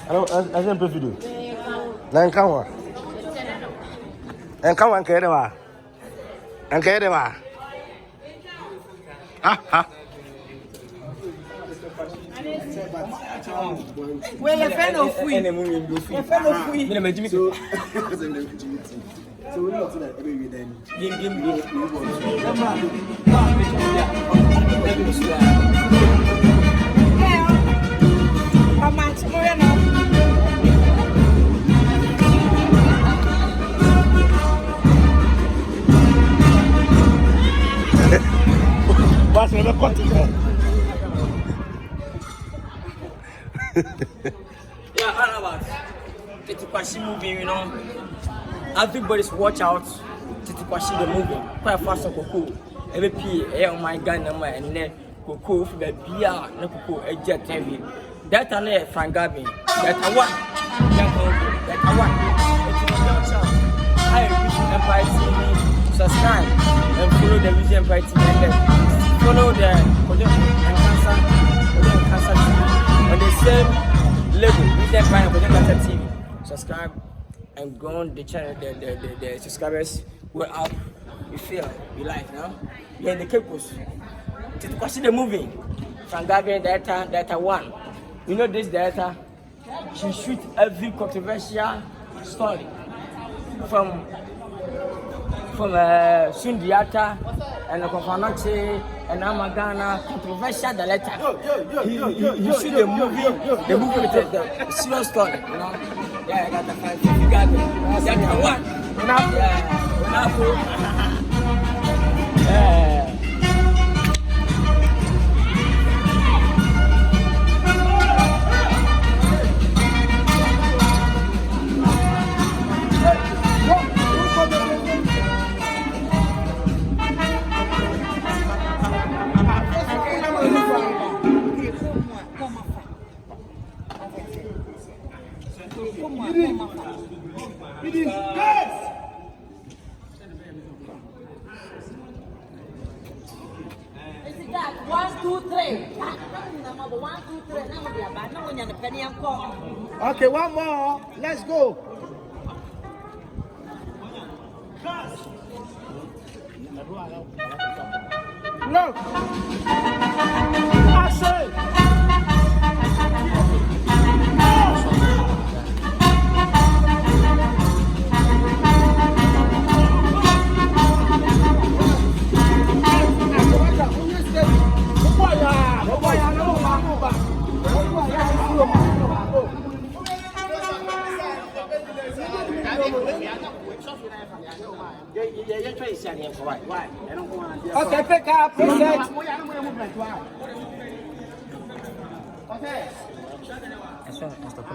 Hello, I sent a video. Nkansah. Nkansah Nkansah. Nkansah. Ah. Well, a friend of free. A friend of free. So we not that every then. How much more now? What's the content? Yeah, all about Titi movie, you know. Everybody's watch out. Titi the movie. Quite fast and cool. Every P, oh my God, and then cool for the beer, no cool, a jet heavy. That and there, Frank Gabby. That I want. That I want. Hi, Weezy Empire TV. Subscribe and follow the Weezy Empire TV. And follow the Kwadwo Nkansah TV on the same level. Weezy Empire and Kwadwo Nkansah TV. Subscribe and go on the channel. The subscribers were up. You feel, you like now. You're in the campus. To see the movie. Frank Gabby data one. You know this data. She shoots every controversial story from Sundiata and Kofanache and Amagana, controversial the letter. You shoot the movie with the serious story, you know. Yeah, I got the 550 Gabby. That's one. Yeah. Okay, one more. Let's go. No. Okay, pick up, present. Okay.